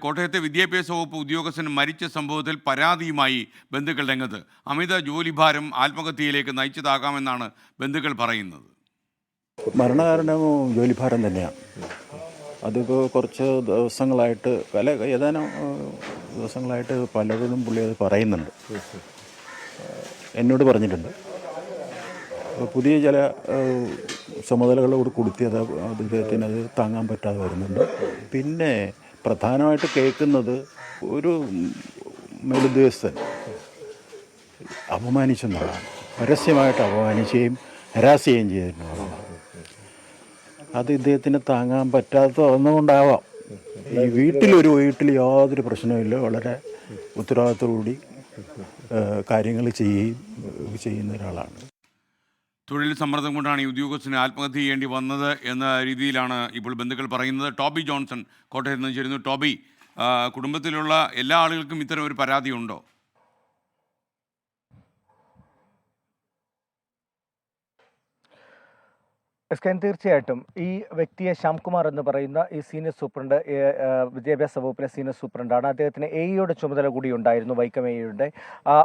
കോട്ടയത്തെ വിദ്യാഭ്യാസ വകുപ്പ് ഉദ്യോഗസ്ഥൻ മരിച്ച സംഭവത്തിൽ പരാതിയുമായി ബന്ധുക്കൾ രംഗത്ത്. അമിത ജോലിഭാരം ആത്മഹത്യയിലേക്ക് നയിച്ചതാകാമെന്നാണ് ബന്ധുക്കൾ പറയുന്നത്. മരണകാരണവും ജോലിഭാരം തന്നെയാണ്. അതിപ്പോൾ കുറച്ച് ദിവസങ്ങളായിട്ട് ഏതാനും ദിവസങ്ങളായിട്ട് പലരോടും പുള്ളി അത് പറയുന്നുണ്ട്, എന്നോട് പറഞ്ഞിട്ടുണ്ട്. അപ്പോൾ പുതിയ ചില ചുമതലകളോട് കൊടുത്തി അദ്ദേഹത്തിന് അത് താങ്ങാൻ പറ്റാതെ വരുന്നുണ്ട്. പിന്നെ പ്രധാനമായിട്ട് കേൾക്കുന്നത് ഒരു മേലുദ്യോഗസ്ഥൻ അപമാനിച്ചെന്നുള്ളതാണ്. പരസ്യമായിട്ട് അപമാനിക്കുകയും ഹരാസ് ചെയ്യുകയും ചെയ്തിട്ടുള്ളതാണ്. അത് ഇദ്ദേഹത്തിന് താങ്ങാൻ പറ്റാത്ത ഒന്നുകൊണ്ടാവാം. ഈ വീട്ടിൽ യാതൊരു പ്രശ്നവുമില്ല, വളരെ ഉത്തരവാദിത്തത്തോടുകൂടി കാര്യങ്ങൾ ചെയ്യുന്ന ഒരാളാണ്. തൊഴിൽ സമ്മർദ്ദം കൊണ്ടാണ് ഈ ഉദ്യോഗസ്ഥന് ആത്മഹത്യ ചെയ്യേണ്ടി വന്നത് എന്ന രീതിയിലാണ് ഇപ്പോൾ ബന്ധുക്കൾ പറയുന്നത്. ടോബി ജോൺസൺ കോട്ടയത്ത് നിന്ന് ചേരുന്നു. ടോബി, കുടുംബത്തിലുള്ള എല്ലാ ആളുകൾക്കും ഇത്തരം ഒരു പരാതി ഉണ്ടോ? തീർച്ചയായിട്ടും ഈ വ്യക്തിയെ ശ്യാംകുമാർ എന്ന് പറയുന്ന ഈ സീനിയർ സൂപ്രണ്ട്, വിദ്യാഭ്യാസ വകുപ്പിലെ സീനിയർ സൂപ്രണ്ടാണ്. അദ്ദേഹത്തിന് എയുടെ ചുമതല കൂടി ഉണ്ടായിരുന്നു, വൈക്കം എയുടെ.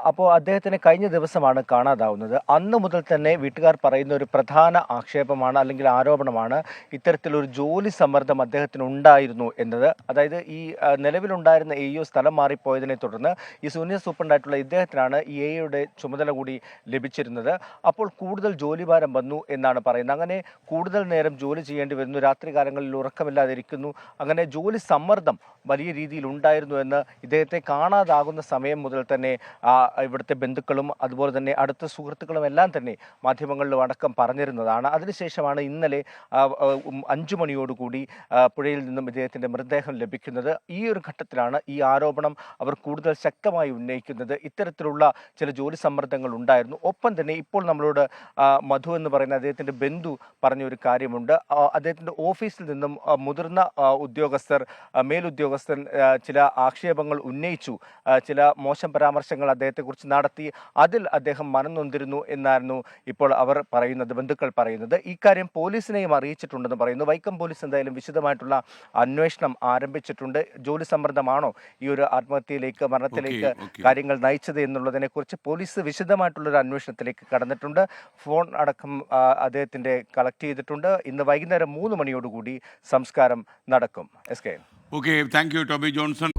അപ്പോൾ അദ്ദേഹത്തിന് കഴിഞ്ഞ ദിവസമാണ് കാണാതാവുന്നത്. അന്ന് മുതൽ തന്നെ വീട്ടുകാർ പറയുന്ന ഒരു പ്രധാന ആക്ഷേപമാണ്, അല്ലെങ്കിൽ ആരോപണമാണ്, ഇത്തരത്തിലൊരു ജോലി സമ്മർദ്ദം അദ്ദേഹത്തിന് ഉണ്ടായിരുന്നു എന്നത്. അതായത് ഈ നിലവിലുണ്ടായിരുന്ന എയോ സ്ഥലം മാറിപ്പോയതിനെ തുടർന്ന് ഈ സീനിയർ സൂപ്രണ്ടായിട്ടുള്ള ഇദ്ദേഹത്തിനാണ് ഈ എയുടെ ചുമതല കൂടി ലഭിച്ചിരുന്നത്. അപ്പോൾ കൂടുതൽ ജോലിഭാരം വന്നു എന്നാണ് പറയുന്നത്. അങ്ങനെ കൂടുതൽ നേരം ജോലി ചെയ്യേണ്ടി വരുന്നു, രാത്രികാലങ്ങളിൽ ഉറക്കമില്ലാതിരിക്കുന്നു. അങ്ങനെ ജോലി സമ്മർദ്ദം വലിയ രീതിയിൽ ഉണ്ടായിരുന്നു എന്ന് ഇദ്ദേഹത്തെ കാണാതാകുന്ന സമയം മുതൽ തന്നെ ഇവിടുത്തെ ബന്ധുക്കളും അതുപോലെ തന്നെ അടുത്ത സുഹൃത്തുക്കളും എല്ലാം തന്നെ മാധ്യമങ്ങളിലും അടക്കം പറഞ്ഞിരുന്നതാണ്. അതിനുശേഷമാണ് ഇന്നലെ 5 മണിയോടുകൂടി പുഴയിൽ നിന്നും ഇദ്ദേഹത്തിൻ്റെ മൃതദേഹം ലഭിക്കുന്നത്. ഈ ഒരു ഘട്ടത്തിലാണ് ഈ ആരോപണം അവർ കൂടുതൽ ശക്തമായി ഉന്നയിക്കുന്നത്. ഇത്തരത്തിലുള്ള ചില ജോലി സമ്മർദ്ദങ്ങൾ ഉണ്ടായിരുന്നു. ഒപ്പം തന്നെ ഇപ്പോൾ നമ്മളോട് മധു എന്ന് പറയുന്ന അദ്ദേഹത്തിൻ്റെ ബന്ധു പറഞ്ഞൊരു കാര്യമുണ്ട്. അദ്ദേഹത്തിൻ്റെ ഓഫീസിൽ നിന്നും മുതിർന്ന ഉദ്യോഗസ്ഥർ, മേലുദ്യോഗസ്ഥൻ ചില ആക്ഷേപങ്ങൾ ഉന്നയിച്ചു, ചില മോശം പരാമർശങ്ങൾ അദ്ദേഹത്തെക്കുറിച്ച് നടത്തി. അതിൽ അദ്ദേഹം മനംനൊന്തിരുന്നു എന്നായിരുന്നു ഇപ്പോൾ അവർ പറയുന്നത്, ബന്ധുക്കൾ പറയുന്നത്. ഇക്കാര്യം പോലീസിനെയും അറിയിച്ചിട്ടുണ്ടെന്ന് പറയുന്നു. വൈക്കം പോലീസ് എന്തായാലും വിശദമായിട്ടുള്ള അന്വേഷണം ആരംഭിച്ചിട്ടുണ്ട്. ജോലി സമ്മർദ്ദമാണോ ഈ ഒരു ആത്മഹത്യയിലേക്ക്, മരണത്തിലേക്ക് കാര്യങ്ങൾ നയിച്ചത് എന്നുള്ളതിനെക്കുറിച്ച് പോലീസ് വിശദമായിട്ടുള്ളൊരു അന്വേഷണത്തിലേക്ക് കടന്നിട്ടുണ്ട്. ഫോൺ അടക്കം അദ്ദേഹത്തിൻ്റെ കളക്ട് ചെയ്തിട്ടുണ്ട്. ഇന്ന് വൈകുന്നേരം 3 മണിയോടുകൂടി സംസ്കാരം നടക്കും. Okay, thank you Toby Johnson.